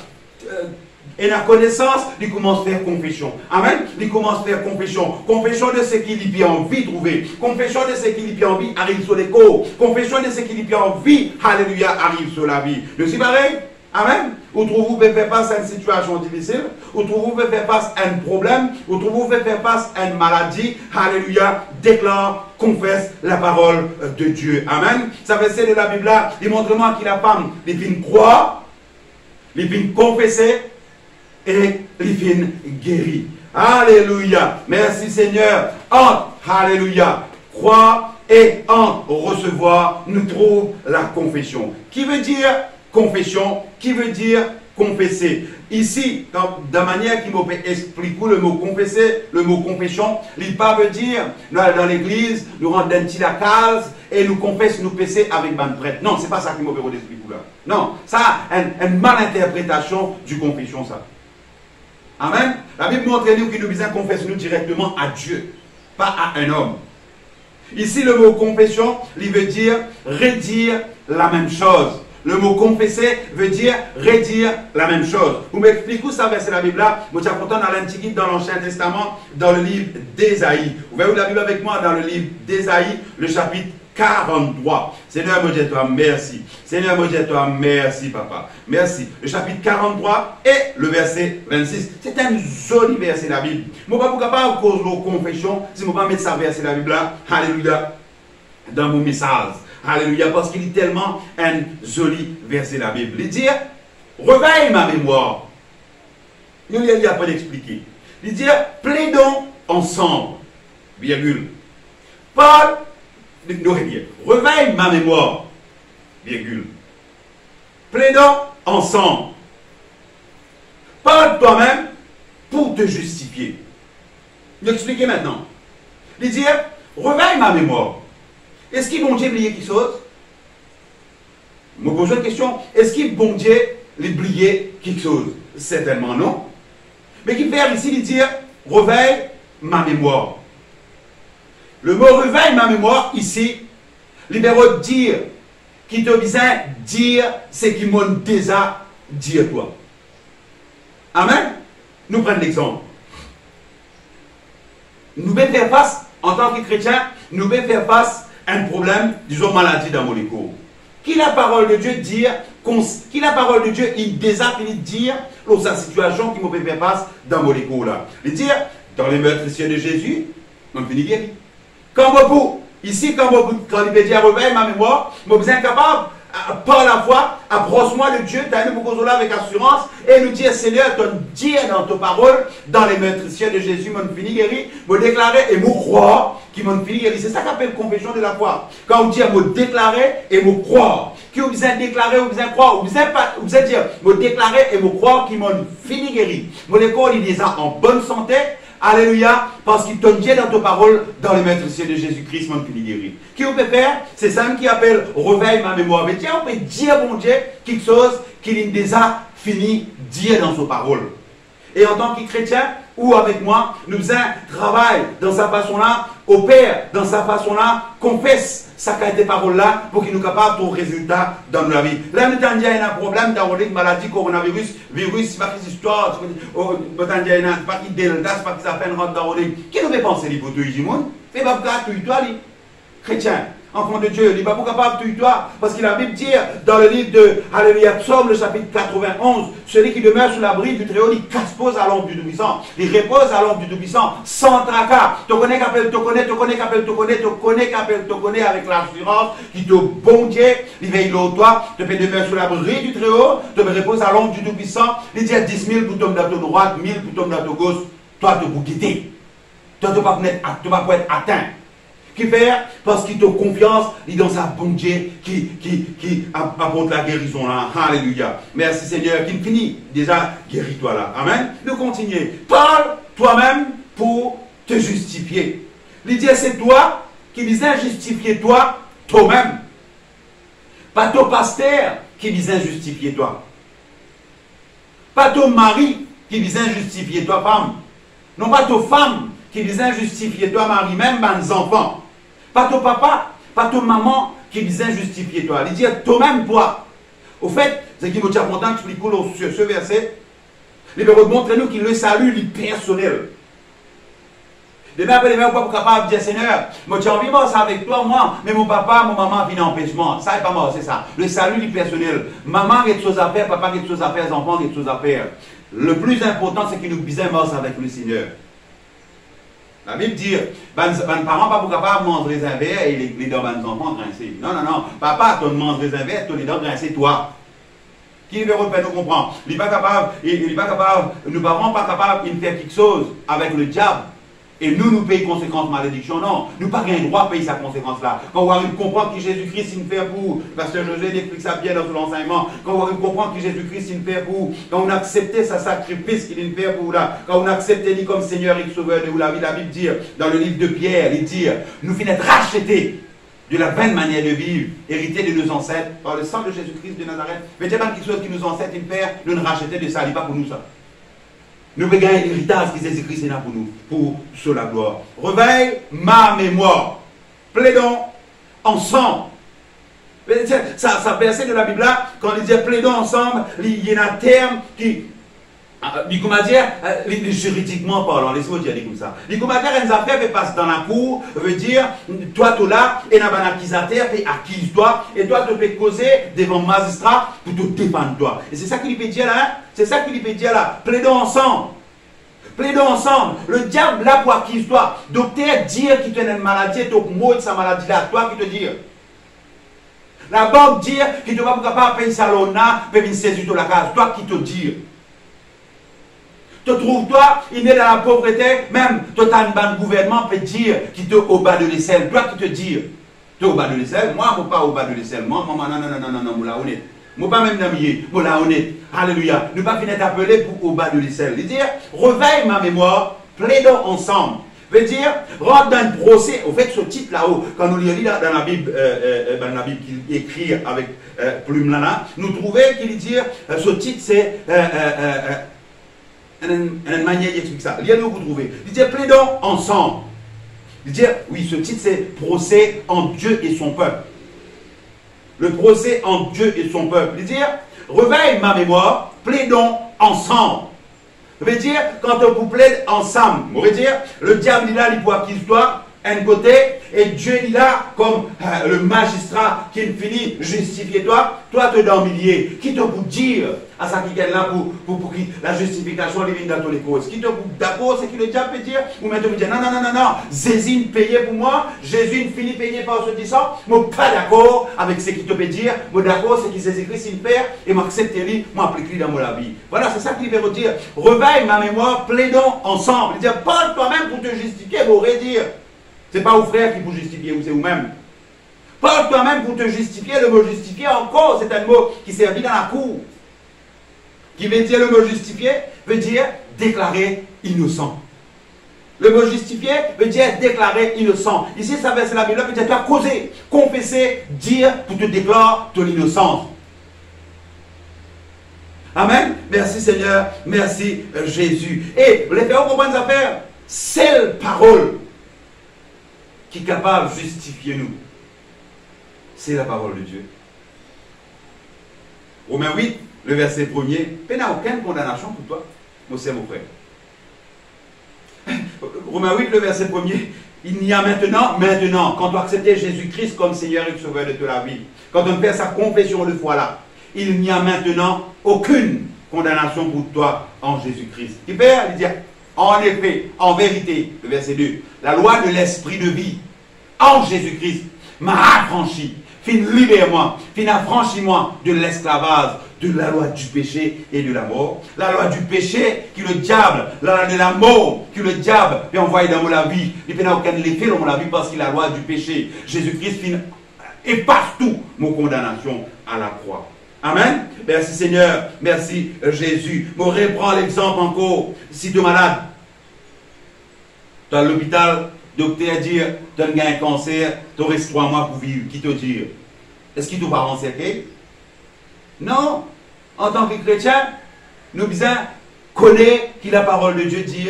Et la connaissance, il commence à faire confession. Amen. Il commence à faire confession. Confession de ce qu'il a envie de trouver. Confession de ce qu'il a envie arrive sur les corps. Confession de ce qu'il a envie, alléluia, arrive sur la vie. Le c'est pareil? Amen. Ou trouvez-vous pouvez faire face à une situation difficile, ou trouvez-vous pouvez faire face à un problème, ou trouvez-vous pouvez faire face à une maladie, alléluia, déclare, confesse la parole de Dieu. Amen. Ça verset de la Bible là, il montre moi qu'il a femme, il vient croire, il vient confesser et il vient guérir. Alléluia. Merci Seigneur. Alléluia. Croire et en recevoir, nous trouve la confession. Qui veut dire confession? Qui veut dire confesser? Ici, de manière qui m'explique le mot confesser, le mot confession, il pas veut dire, dans l'église, nous rendons un petit case et nous confessons, nous péchons avec un prêtre. Non, c'est pas ça qui m'a expliqué là. Non, ça, une malinterprétation du confession, ça. Amen. La Bible montre nous que nous devons confesser nous directement à Dieu, pas à un homme. Ici, le mot confession, il veut dire redire la même chose. Le mot confesser veut dire redire la même chose. Vous m'expliquez où ça verset la Bible là? Moi, je suis content dans l'Antiquité, dans l'Ancien Testament, dans le livre d'Ésaïe. Vous voyez la Bible avec moi dans le livre d'Ésaïe, le chapitre 43. Seigneur, mon Dieu, toi, merci. Seigneur, mon Dieu, toi, merci, papa. Merci. Le chapitre 43 et le verset 26. C'est un joli verset de la Bible. Je ne peux pas cause de confession si je ne peux pas mettre ça verset de la Bible là. Alléluia. Dans mon message. Alléluia, parce qu'il est tellement un joli verset de la Bible. Il dit, réveille ma mémoire. Il n'y a pas d'expliquer. Il dit, plaidons ensemble. Virgule. Paul, réveille ma mémoire. Virgule. Plaidons ensemble. Parle toi-même pour te justifier. Je vais expliquer maintenant. Il dit, réveille ma mémoire. Est-ce qu'il bon Dieu oublié quelque chose? Je me pose une question. Est-ce qu'il bon Dieu oublié quelque chose? Certainement non. Mais qu'il fait ici, il dit, réveille ma mémoire. Le mot réveille ma mémoire ici, libéraux dire, qui te besoin dire ce qui m'ont déjà dit à toi. Amen. Nous prenons l'exemple. Nous devons faire face, en tant que chrétiens, nous devons faire face à un problème, disons maladie dans mon écho. Qui la parole de Dieu dire, qui la parole de Dieu, il déjà fini de dire, dans sa situation qui me fait faire face dans mon écho là. Il dit, dans les meurtrisseurs de Jésus, on finit guéri. Quand vous, ici, quand il peut dire, réveille ma mémoire, vous êtes capable, par la foi, approche-moi de Dieu, tu as nous pour avec assurance, et nous dire, Seigneur, ton dire dans ta parole, dans les meurtrisseurs de Jésus, mon fini guéri, me déclarer et me croire, qui m'ont fini guéri. C'est ça qu'on appelle confession de la foi. Quand on dit, me déclarer et me croire. Qui vous a déclaré, vous a croire, vous a dire, me déclarer et me croire, qui m'ont fini guéri. Mon école, il est en bonne santé. Alléluia, parce qu'il donne Dieu dans ta parole, dans les meurtrisseurs de Jésus-Christ, mon fini guéri. Qui vous peut faire? C'est ça qui appelle réveille ma mémoire. Mais tiens, on peut dire, bon Dieu, quelque chose qu'il a déjà fini dire dans sa parole. Et en tant que chrétien, ou avec moi, nous faisons travail dans sa façon-là, opère dans sa façon-là, confesse sa qualité de parole-là pour qu'il nous capable de résultat dans notre vie. Là, nous avons un problème dans une maladie, coronavirus, virus, c'est pas qui histoire, c'est pas qui delta, c'est pas qui s'appelle rentre dans le qui nous fait penser les poteaux du monde? Fais pas toi, chrétien. Enfant de Dieu, il n'est pas capable de toi, parce qu'il a la Bible dit dans le livre de Alléluia, Psaume, le chapitre 91, celui qui demeure sous l'abri du Très-Haut, il repose à l'ombre du Tout-Puissant. Il repose à l'ombre du Tout-Puissant, sans tracas. Tu connais qu'appelle, tu connais avec l'assurance qui te bon Dieu, il veille l'eau toi, tu peux demeurer sous l'abri du Très-Haut, tu peux reposer à l'ombre du Tout-Puissant. Il dit à 10 000 pour tomber dans ta droite, 1000 pour tomber dans ta gauche, toi tu peux quitter. Toi tu ne vas pas être atteint. Qui fait? Parce qu'il a confiance, il est dans sa bonté qui apporte la guérison là. Alléluia. Merci Seigneur, qui finit déjà, guéris-toi là. Amen. Nous continuons. Parle toi-même pour te justifier. Il dit, c'est toi qui visait justifier toi-même. Pas ton pasteur qui visait justifier toi. Pas ton mari qui visait justifier toi, femme. Non pas ton femme qui visait justifier toi, mari, même mes enfants. Pas ton papa, pas ton maman qui vient justifier toi. Il dit toi-même toi. Au fait, c'est qui me tient content d'expliquer sur ce verset. Il veut montrer nous qu'il le salue, il personnel. Demain après demain, on n'est pas capable de dire Seigneur, moi j'ai envie de ça avec toi, moi, mais mon papa, mon maman viennent en empêchement. Ça n'est pas mort, c'est ça. Le salut, il personnel. Maman a quelque chose à faire, papa a quelque chose à faire, les enfants ont quelque chose à faire. Le plus important, c'est qu'il nous bisait mort avec le Seigneur. La Bible dit, les parents pas capable de manger les verres et les dents des enfants grincer. Non, non, non. Papa, tu manges les verres, tu les dents grincer, toi. Qui veut nous comprendre? Il n'est pas capable, nos parents pas capables de faire quelque chose avec le diable. Et nous payons conséquences malédiction. Non, nous pas le droit de payer sa conséquence-là. Quand on va comprendre que Jésus-Christ, il fait pour, Pasteur José explique ça bien dans son enseignement. Quand on va comprendre que Jésus-Christ, il fait pour, quand on a accepté sa sacrifice qu'il fait pour là, quand on a accepté lui comme Seigneur et Sauveur de la vie, la Bible dit, dans le livre de Pierre, il dit, nous finissons rachetés de la vaine manière de vivre, héritée de nos ancêtres, par le sang de Jésus-Christ de Nazareth. Mais c'est pas quelque chose qui nous ancêtres, il fait, nous racheter de ça, il n'est pas pour nous ça. Nous pouvons gagner l'héritage que Jésus-Christ est là pour nous, pour sur la gloire. Réveille ma mémoire. Plaidons ensemble. Ça verset de la Bible là, quand il dit plaidons ensemble, il y a un terme qui, comment dire, juridiquement parlant, laissez-moi dire comme ça. Comment dire, une affaire qui passe dans la cour, veut dire, toi tu es là, et dans un accusateur, tu accuse-toi, et toi tu peux causer devant un magistrat pour te défendre toi. Et c'est ça qu'il peut dire là, hein? C'est ça qu'il peut dire là. Plaidons ensemble. Plaidons ensemble. Le diable là pour accuser-toi. Docteur dire qu'il te donne une maladie, et tu mort de sa maladie là, toi qui te dire. La banque dire qu'il ne va pas capable de payer sa lona, pour venir saisir de la case, toi qui te dire. Tu trouves-toi, il est dans la pauvreté, même toi, tu as un gouvernement peut dire qu'il te au bas de l'aisselle. Toi qui te dire, tu es au bas de l'aisselle, moi, je ne suis pas au bas de l'aisselle. Moi, non, là, honnête. Moi, pas même d'amier, moi, là, honnête. Alléluia. Ne pas finir d'appeler pour au bas de l'aisselle. Il dit, réveille ma mémoire, plaidons ensemble. Veut dire, rentre dans un procès. Au fait, ce titre là-haut, quand nous lisons dans la Bible qu'il écrit avec plume là, nous trouvons qu'il dit, ce titre, c'est. Une manière d'expliquer ça. Lisez-nous vous trouvez. Il dit plaidons ensemble Il dit, oui, ce titre c'est procès entre Dieu et son peuple. Le procès entre Dieu et son peuple. Il dit, réveille ma mémoire, plaidons ensemble. Ça veut dire, quand on plaide ensemble, on veut dire, le diable il a les poids qu'il doit, un côté, et Dieu il a comme le magistrat qui finit justifier toi, toi tu es dans le milieu, qui te peut dire à ça qui est là pour que la justification vienne dans toutes les causes. Qui te d'accord, c'est que le diable peut dire, ou maintenant peut dire non, non, non, non, non, Jésus payé pour moi, Jésus finit payé par ce disant, moi pas d'accord avec ce qu'il te peut dire, moi d'accord, c'est que Jésus-Christ il perd, et m'accepte lui, m'applique dans mon vie. Voilà, c'est ça qu'il veut dire. Réveille ma mémoire, plaidons ensemble. Il dit, parle toi-même pour te justifier, pour redire. Ce n'est pas aux frères qui vous justifier, ou c'est vous-même. Parle toi-même pour te justifier. Le mot justifier, encore, c'est un mot qui servit dans la cour. Qui veut dire le mot justifier, veut dire déclarer innocent. Le mot justifier veut dire déclarer innocent. Ici, ça veut dire la Bible, veut dire tu as causé, confesser, dire pour te déclarer ton innocence. Amen. Merci Seigneur, merci Jésus. Et les frères, comprennent les affaires. C'est la parole qui est capable de justifier nous. C'est la parole de Dieu. Romains 8, le verset 1er, il n'y a aucune condamnation pour toi, mon frère, mon frère. Romains 8, le verset 1er, il n'y a maintenant, quand tu acceptes Jésus-Christ comme Seigneur et Sauveur de toute la vie, quand on fait sa confession de foi là, il n'y a maintenant aucune condamnation pour toi en Jésus-Christ. Il dit, en effet, en vérité, le verset 2, la loi de l'esprit de vie en Jésus-Christ m'a affranchi, fin libère-moi, fin affranchis-moi de l'esclavage, de la loi du péché et de la mort. La loi du péché qui le diable, la loi de la mort qui le diable peut envoyer dans la vie. Il n'a aucun effet dans la vie parce qu'il a la loi du péché. Jésus-Christ efface tout mon condamnation à la croix. Amen. Merci Seigneur. Merci Jésus. Je reprends l'exemple encore. Si tu es malade, tu es à l'hôpital, le docteur dit, tu as un cancer, tu restes 3 mois pour vivre. Qui te dit? Est-ce qu'il ne t'a pas encerclé? Non. En tant que chrétien, nous devons connaître qui la parole de Dieu dit.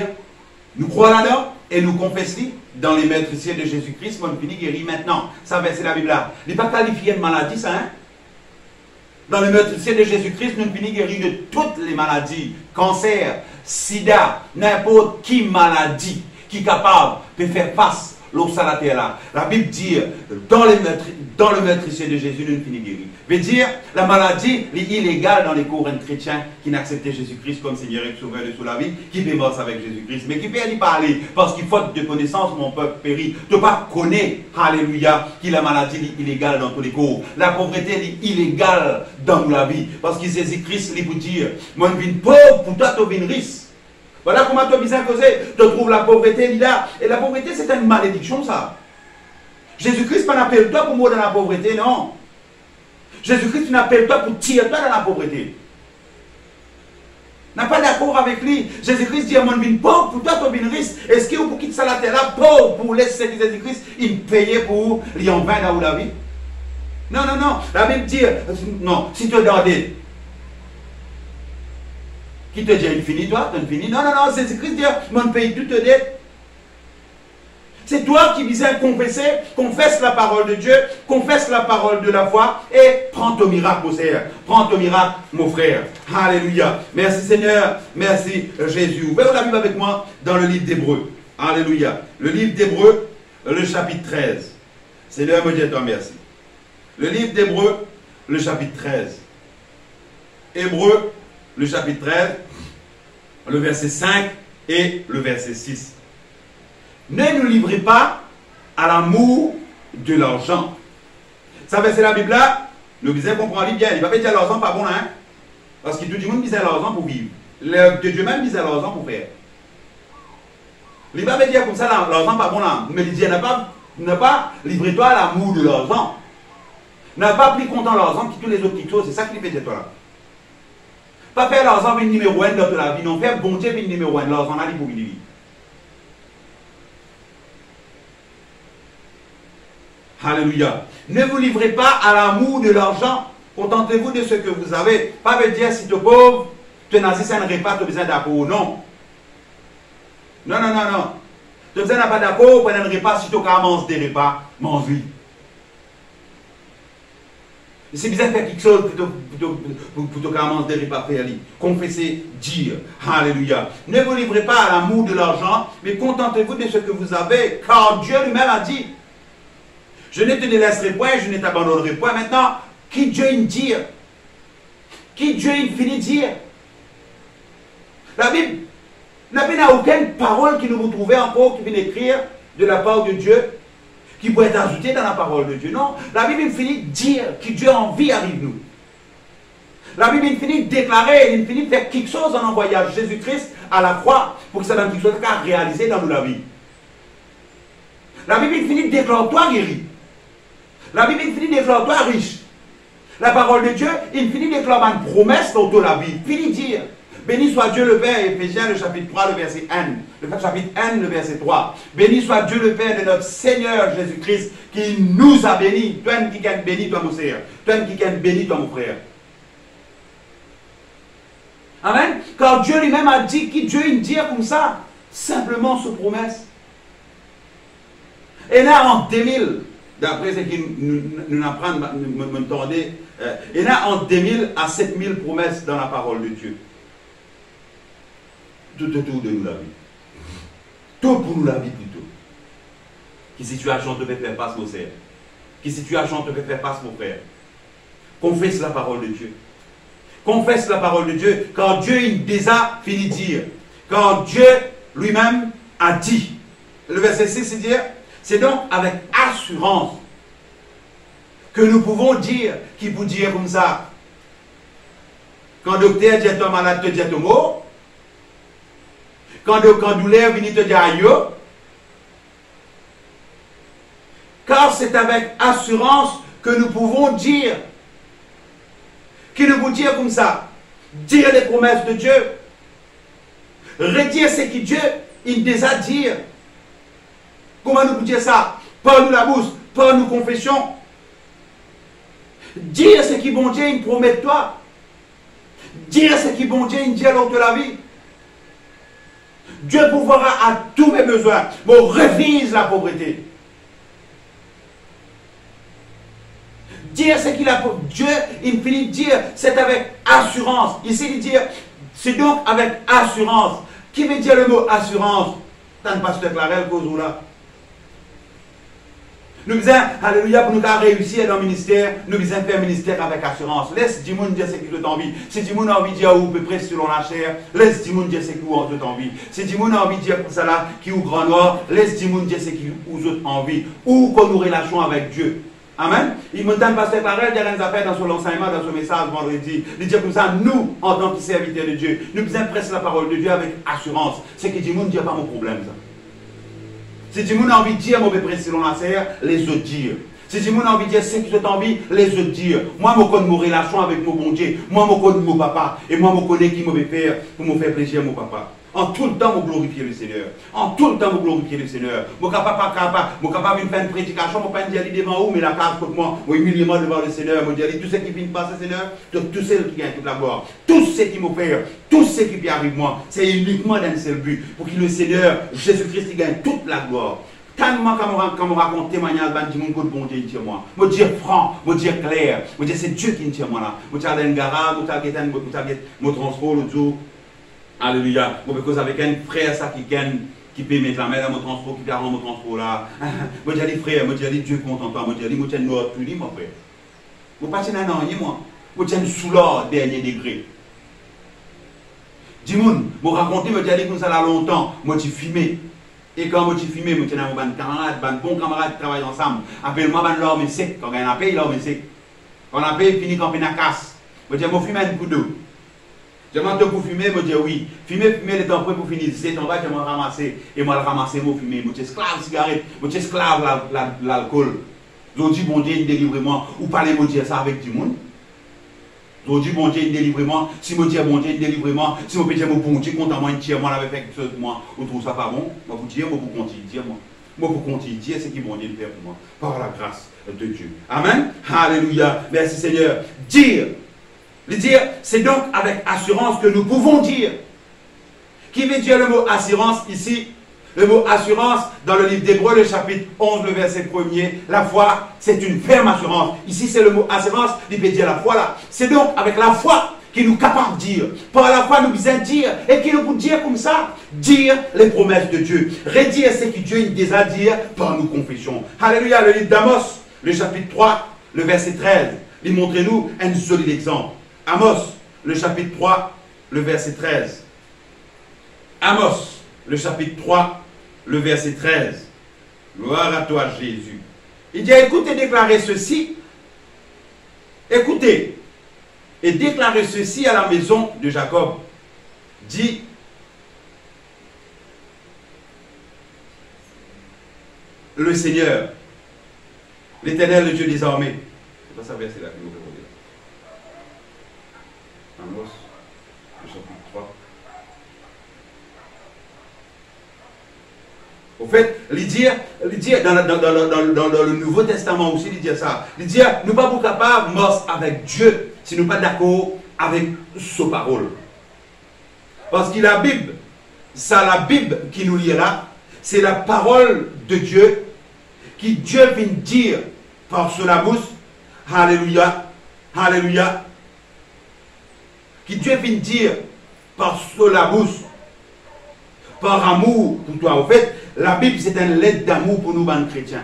Nous croyons là-dedans et nous confessons dans les maîtrissiers de Jésus-Christ. On finit guéri maintenant. Ça, c'est la Bible là. Il n'est pas qualifié de maladie, ça, hein? Dans le maîtrissier de Jésus-Christ, nous finissons guéris de toutes les maladies. Cancer, sida, n'importe qui maladie qui est capable de faire face à la terre là. La Bible dit, dans le maîtrissier de Jésus, nous finissons guéris. Veut dire, la maladie est illégale dans les courants chrétiens qui n'acceptent Jésus-Christ comme Seigneur et Sauveur de toute la vie, qui fait mort avec Jésus-Christ, mais qui peut y parler, parce qu'il faute de connaissance, mon peuple périt. Tu ne pas connaître, alléluia, que la maladie est illégale dans tous les cours. La pauvreté est illégale dans la vie, parce que Jésus-Christ, il vous dire, moi je vis pauvre, pour toi tu vis riche. Voilà comment tu as besoin de causer. Tu trouves la pauvreté là. Et la pauvreté, c'est une malédiction, ça. Jésus-Christ n'appelle toi pour mourir dans la pauvreté, non. Jésus-Christ n'appelle toi pour tirer toi dans la pauvreté. N'a pas d'accord avec lui. Jésus-Christ dit à mon vie pauvre, pour toi tu es riche. Est-ce que pour quitter ça la terre là, pauvre pour laisser Jésus-Christ, il payait pour lui en vain dans la vie? Non, non, non. La Bible dit, non, si tu es dans des. Qui te dit, il finit toi, tu finis. Non, non, non, Jésus-Christ dit, mon pays, tout te dette. C'est toi qui visais à confesser, confesse la parole de Dieu, confesse la parole de la foi et prends ton miracle, mon frère. Prends ton miracle, mon frère. Alléluia. Merci Seigneur, merci Jésus. Ouvrez la Bible avec moi dans le livre d'Hébreux. Alléluia. Le livre d'Hébreux, le chapitre 13. Seigneur, me dit toi merci. Le livre d'Hébreux, le chapitre 13. Hébreux, le chapitre 13, le verset 5 et le verset 6. Ne nous livrez pas à l'amour de l'argent. Ça c'est la Bible là, nous disons comprendre bien. Il ne va pas dire l'argent pas bon là, hein? Parce que tout le monde disait l'argent pour vivre. De Dieu même disait l'argent pour faire. Il ne va pas dire comme ça l'argent pas bon là. Mais il dit ne pas livrer-toi à l'amour de l'argent. Ne pas plus content l'argent que tous les autres petites choses. C'est ça qu'il fait de toi là. Pas faire l'argent une numéro 1 dans la vie, non, faire bon Dieu une numéro 1, l'argent là, il pour vivre. Alléluia. Ne vous livrez pas à l'amour de l'argent, contentez-vous de ce que vous avez. Pas veut dire si tu es pauvre, tu es nazi, ça ne pas, tu as besoin d'apport, non. Non, non, non, non. Tu n'es pas d'accord, pendant un repas, si tu as mangé des repas, mange-le. C'est bizarre de faire quelque chose pour te commencer des repas faire. Confessez, dire. Alléluia. Ne vous livrez pas à l'amour de l'argent, mais contentez-vous de ce que vous avez, car Dieu lui-même a dit, je ne te délaisserai point, je ne t'abandonnerai point. Maintenant, qui Dieu il dit, qui Dieu il finit de dire. La Bible n'a aucune parole qui nous vous trouvez encore qui vient d'écrire de la part de Dieu, qui pourrait être ajoutée dans la parole de Dieu. Non, la Bible finit de dire que Dieu a envie arrive nous. La Bible finit de déclarer, il finit de faire quelque chose en envoyant Jésus-Christ à la croix pour que ça donne quelque chose à réaliser dans la vie. La Bible finit de déclarer toi guéri. La Bible finit de déclarer toi riche. La parole de Dieu, il finit de déclarer une promesse dans toute la vie. Finit de dire. Béni soit Dieu le Père, Éphésiens, le chapitre 3, le verset 1. Le chapitre 1, le verset 3. Béni soit Dieu le Père de notre Seigneur Jésus-Christ qui nous a bénis. Toi qui es béni, toi mon frère. Toi qui es béni, toi mon frère. Amen. Car Dieu lui-même a dit, qui Dieu il dit comme ça, simplement sous promesse. Et là en 2000, d'après ce que nous apprenons, me tendez, et là en 2000 à 7000 promesses dans la parole de Dieu. Tout autour de nous la vie. Tout pour nous la vie plutôt. Quelle situation te fait faire face, mon frère? Quelle situation te fait faire face, mon frère? Confesse la parole de Dieu. Confesse la parole de Dieu, car Dieu il déjà fini de dire. Car Dieu lui-même a dit. Le verset 6, c'est dire, c'est donc avec assurance que nous pouvons dire, qui peut dire comme ça, quand le docteur dit à ton malade, te dit à ton mot, quand douleur vient te dire aïe, car c'est avec assurance que nous pouvons dire, qui nous peut dire comme ça, dire les promesses de Dieu, redire ce que Dieu il déjà dit. Comment nous pouvons dire ça? Par nous la bouche, par nous confessions. Dire ce que bon Dieu il promet de toi. Dire ce que bon Dieu il dit lors de la vie. Dieu pourvoira à tous mes besoins. Bon, révise la pauvreté. Dire ce qu'il a pour Dieu, il finit de dire, c'est avec assurance. Ici, il dit, c'est donc avec assurance. Qui veut dire le mot assurance? Tant pas se déclarer le cause là. Nous disons, alléluia, pour nous réussir dans le ministère, nous disons faire ministère avec assurance. Laisse Dimoun dire ce qu'il veut envie. Si Dimoun a envie de dire où peu près selon la chair, laisse Dimoun dire ce qu'il veut envie. Si Dimoun a envie de dire pour ça là, qui ou grand noir, laisse Dimoun dire ce qu'il veut envie. Ou qu'on nous relation avec Dieu. Amen. Il me donne pasteur Clarel, il y a des affaires dans son enseignement, dans son message vendredi. Il dit comme ça, nous, en tant que serviteurs de Dieu, nous faisons presque la parole de Dieu avec assurance. C'est que Dimoun ne dit pas mon problème ça. Si Dimoun a envie de dire, moi, je presse selon la serre, les autres dire. Si Dimoun a envie de dire, c'est que j'ai envie, les autres dire. Moi, je connais mon relation avec mon bon Dieu. Moi, je connais mon papa. Et moi, je connais qui me fait faire pour me faire plaisir à mon papa. En tout le temps, je glorifie le Seigneur. En tout le temps, je glorifie le Seigneur. Je suis capable de faire une prédication, je ne peux pas dire devant où, mais la case contre moi, je humilie devant le Seigneur. Je dis tout ce qui vient de passer, Seigneur, tout ce qui gagne toute la gloire, tout ce qui me fait, tout ce qui arrive moi, c'est uniquement d'un seul but, pour que le Seigneur, Jésus-Christ, gagne toute la gloire. Tellement quand on raconte témoignage, je dis que bon Dieu tient moi. Je dis franc, je dis clair, je dis c'est Dieu qui tient moi là. Je dis à l'engara, je dis mon transport l'autre jour. Alléluia. Je cause avec un frère ça qui peut mettre la main dans mon transport, qui peut rendre mon transport là. Je dis frère, je dis Dieu content toi, je dis tiens nous tout dit mon frère. Je passe dans rien moi. Je tiens sous l'or dernier degré. Dis-moi, je raconte, je dis comme ça là longtemps, je dis filmé. Et quand je filmé, je tiens un bon camarade qui travaille ensemble. Appelle-moi l'homme sec. Quand on appelle l'homme sec. Quand on appelle, fini quand on a casse. Je dis, je fume un coup d'eau. Je demande pour fumer, je dis oui. Fumer, le temps prêt pour finir. C'est en bas, je vais ramasser. Et moi, je ramasser, je fumer. Je suis esclave cigarette. Je suis esclave l'alcool. Je dis, bon Dieu, il délivre moi. Ou parler, je dis ça avec du monde. Je dis, bon Dieu, il délivre moi. Si je dis, bon Dieu, il délivre moi. Si je peux dire, bon Dieu, content moi, il tire moi, il fait quelque chose pour moi. Ou trouve ça pas bon. Je vous dis, je vous continue de dire moi. Moi, pour continuer de dire ce qui bon Dieu fait pour moi. Par la grâce de Dieu. Amen. Alléluia. Merci Seigneur. Dire. Le dire, c'est donc avec assurance que nous pouvons dire. Qui veut dire le mot assurance ici? Le mot assurance, dans le livre d'Hébreux, le chapitre 11, le verset 1er, la foi, c'est une ferme assurance. Ici, c'est le mot assurance, il peut dire la foi là. C'est donc avec la foi qui nous capable de dire, par la foi nous besoin dire, et qui nous peut dire comme ça, dire les promesses de Dieu, redire ce que Dieu nous a dit par nos confessions. Alléluia, le livre d'Amos, le chapitre 3, le verset 13, il montre-nous un solide exemple. Amos, le chapitre 3, le verset 13. Amos, le chapitre 3, le verset 13. Gloire à toi, Jésus. Il dit, écoutez, déclarez ceci. Écoutez, et déclarez ceci à la maison de Jacob. Dit, le Seigneur, l'Éternel, le Dieu des armées. C'est pas ça verset là que vous pouvez lire. Amos, le chapitre 3. Au fait, il dit dans le Nouveau Testament aussi, il dit ça. Il dit, nous ne sommes pas capables de marcher avec Dieu si nous ne sommes pas d'accord avec sa parole. Parce que la Bible, c'est la Bible qui nous lit là, c'est la parole de Dieu qui Dieu vient dire par sur la bouche. Alléluia, alléluia. Qui Dieu vient dire par sur la bouche, par amour pour toi. Au fait, la Bible, c'est une lettre d'amour pour nous, les chrétiens.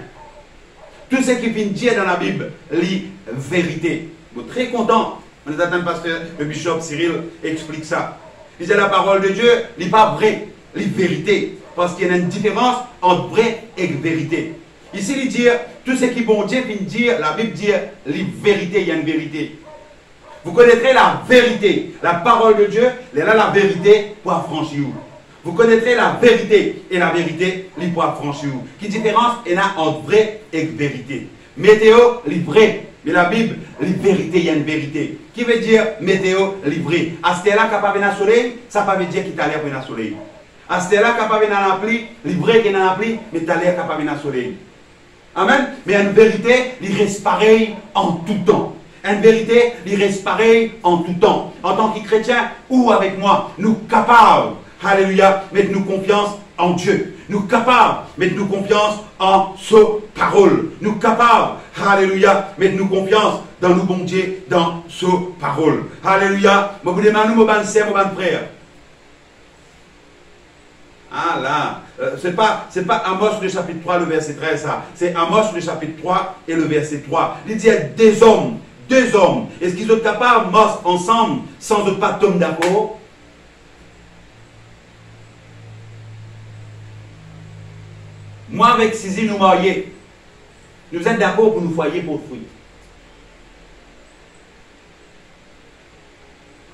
Tout ce qui vient dire dans la Bible, lit vérité. Nous sommes très contents. On est attendant parce que le bishop Cyril explique ça. Il dit la parole de Dieu, n'est pas vrai, lit vérité. Parce qu'il y a une différence entre vrai et vérité. Ici, il dit, tout ce qui bon Dieu vient dire, la Bible dit, lit vérité, il y a une vérité. Vous connaîtrez la vérité. La parole de Dieu, elle a la vérité pour affranchir vous. Vous connaîtrez la vérité et la vérité, il pourra franchir. Quelle différence il y a entre vrai et vérité? Météo, il vrai. Mais la Bible, la vérité, il y a une vérité. Qui veut dire météo, il vrai. À ce là capable de soleil, ça ne veut dire qu'il t'a l'air pour soleil. À ce là capable de la pluie, il vrai qu'il y a la pluie, mais t'as l'air capable de soleil. Amen. Mais une vérité, il reste pareil en tout temps. Une vérité, il reste pareil en tout temps. En tant que chrétien ou avec moi, nous capables. Alléluia, mettez-nous confiance en Dieu. Nous capables, mettez-nous confiance en sa parole. Nous capables, alléluia, mettez-nous confiance dans nous bon Dieu, dans sa parole. Alléluia, je vous demande, mon bon sœur, mon bon frère. Ah là, c'est pas Amos le chapitre 3, le verset 13, ça. C'est Amos le chapitre 3 et le verset 3. Il dit deux hommes. Est-ce qu'ils sont capables de marcher ensemble sans ne pas tomber d'accord? Moi, avec Sisi, nous mariés. Nous sommes d'accord pour nous foyer pour le fruit.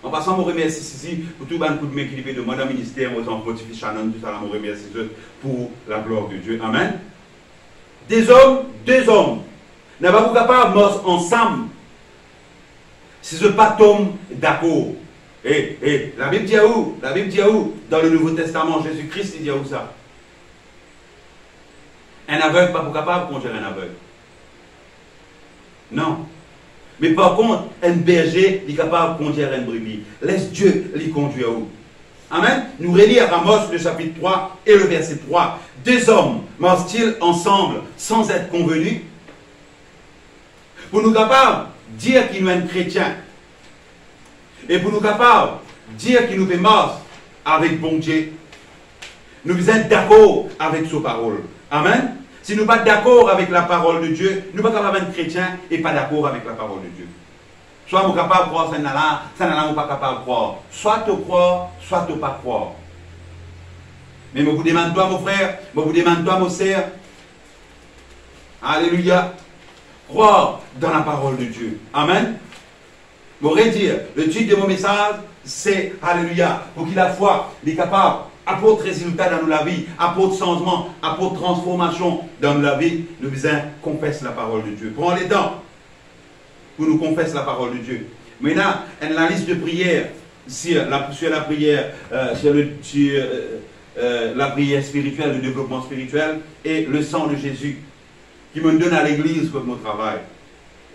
En passant, je remercie Sisi pour tout le coup de main qui fait de Madame Ministère, aux enfants, petit Shannon, tout ça, je remercie pour la gloire de Dieu. Amen. Deux hommes. Nous pas capables de marcher ensemble si ce pas tombe d'accord. La Bible dit où? La Bible dit où? Dans le Nouveau Testament, Jésus-Christ, il dit où ça? Un aveugle pas capable de conduire un aveugle. Non. Mais par contre, un berger est capable de conduire une brebis. Laisse Dieu les conduire où? Amen. Nous relire Amos le chapitre 3 et le verset 3. Deux hommes marchent-ils ensemble sans être convenus? Pour nous capables de dire qu'il nous est chrétien. Et pour nous capables de dire qu'il nous fait marcher avec bon Dieu. Nous sommes d'accord avec sa parole. Amen. Si nous ne sommes pas d'accord avec la parole de Dieu, nous ne sommes pas capables d'être chrétiens et pas d'accord avec la parole de Dieu. Soit nous sommes capables de croire, ça n'est pas capable de croire. Soit tu crois, soit tu ne pas croire. Mais je vous demande toi, mon frère, je vous demande toi, mon sœur. Alléluia. Croire dans la parole de Dieu. Amen. Je voudrais dire, le titre de mon message, c'est Alléluia. Pour qu'il la foi est capable apporte résultat dans la vie, apporte changement, apporte transformation dans la vie, nous devons confesser la parole de Dieu. Prends les temps pour nous confesser la parole de Dieu. Maintenant, la liste de prières sur la prière, la prière spirituelle, le développement spirituel et le sang de Jésus qui me donne à l'église comme mon travail.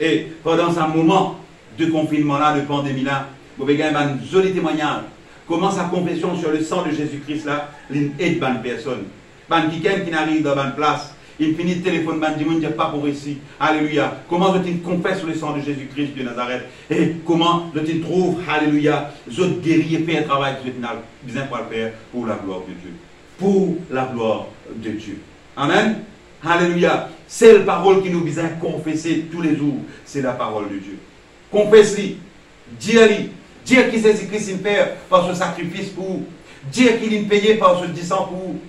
Et pendant ce moment de confinement-là, de pandémie-là, vous avez un joli témoignage. Comment sa confession sur le sang de Jésus-Christ là, l'aide bonne personne. Ban qui n'arrive dans une place, il finit le téléphone, ban dit, je pas pour ici. Alléluia. Comment je confesse le sang de Jésus-Christ de Nazareth. Et comment je te trouve, alléluia, je guéris et fais un travail que je besoin pour le faire pour la gloire de Dieu. Pour la gloire de Dieu. Amen. Alléluia. C'est la parole qui nous vient confesser tous les jours. C'est la parole de Dieu. Confesse-lui. Dis-lui. Dire que Jésus-Christ est fait par ce sacrifice pour vous. Dire qu'il est payé par ce sang pour vous.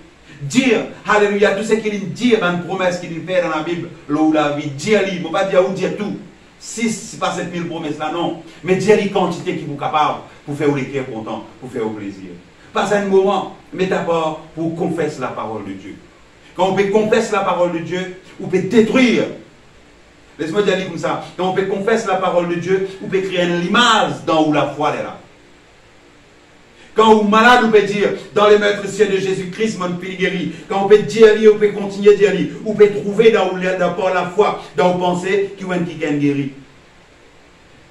Dire, alléluia, tout ce qu'il dit, une promesse qu'il fait dans la Bible, là où la vie. Dire-lui, ne pas dire où dire tout. Si ce n'est pas cette mille promesses là, non. Mais dire-lui quantité qui vous capable pour faire les cœurs contents, pour faire au plaisir. Pas un moment, mais d'abord pour confesser la parole de Dieu. Quand on peut confesser la parole de Dieu, on peut détruire. Laisse-moi dire comme ça. Quand on peut confesser la parole de Dieu, on peut créer une image dans où la foi est là. Quand on est malade, on peut dire, dans les maîtres cieux de Jésus-Christ, mon fils guéri. Quand on peut dire, on peut continuer à dire, on peut trouver dans la foi, dans vos pensées, qui est guéri.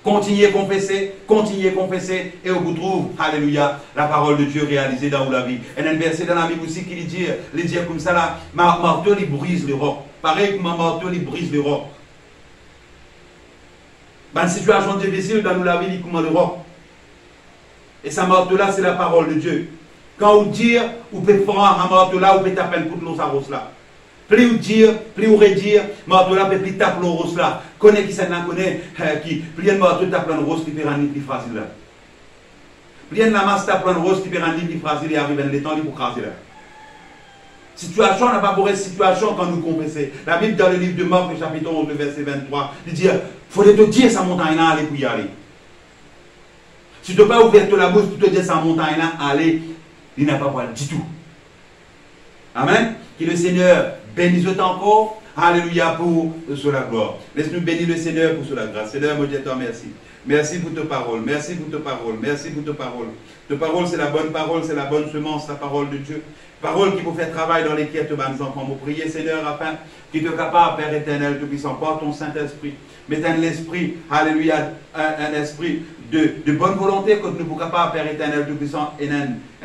Continuez à confesser, et on vous trouve, alléluia, la parole de Dieu réalisée dans la vie. Et il y a un verset dans la Bible aussi qui dit comme ça là, ma marteau, il brise le roc. Pareil que ma marteau, il brise le roc. Dans une situation difficile dans la vie, il commande le roc. Et sa marteau là, c'est la parole de Dieu. Quand on dit, on peut prendre un marteau là, on peut taper un coup de l'eau à rose là. Plus on dit, plus on redire, marteau là, plus tape l'eau rose là. Connaît qui ça n'en connaît, qui, plus un marteau tape l'eau rose qui peut rendre plus facile là. Plus un masse tape l'eau rose qui peut rendre plus facile et arrive dans le temps pour craser là. Situation n'a pas pour être situation quand nous confessons. La Bible dans le livre de Marc, le chapitre 11, le verset 23, il dit, il faudrait te dire sa montagne là, aller pour y aller. Si tu n'as pas ouvert la bouche pour te dire sa montagne là, allez, il n'a pas parlé du tout. Amen. Que le Seigneur bénisse encore. Alléluia pour la gloire. Laisse-nous bénir le Seigneur pour la grâce. Seigneur, mon Dieu, toi, merci. Merci pour ta parole. Merci pour ta parole. Merci pour ta parole. Ta parole, c'est la bonne parole, c'est la bonne semence, la parole de Dieu. Parole qui vous fait travail dans les quêtes de nos enfants. Vous priez, Seigneur, afin qu'il te capable, Père éternel, Tout-Puissant, par ton Saint-Esprit. Mets un esprit, alléluia, un esprit de bonne volonté que nous sommes capables, Père éternel, Tout-Puissant, et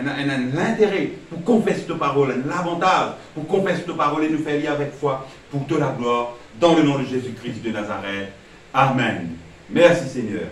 l'intérêt pour confesser ta parole, l'avantage pour confesser ta parole et nous faire lire avec foi pour de la gloire, dans le nom de Jésus-Christ de Nazareth. Amen. Merci Seigneur.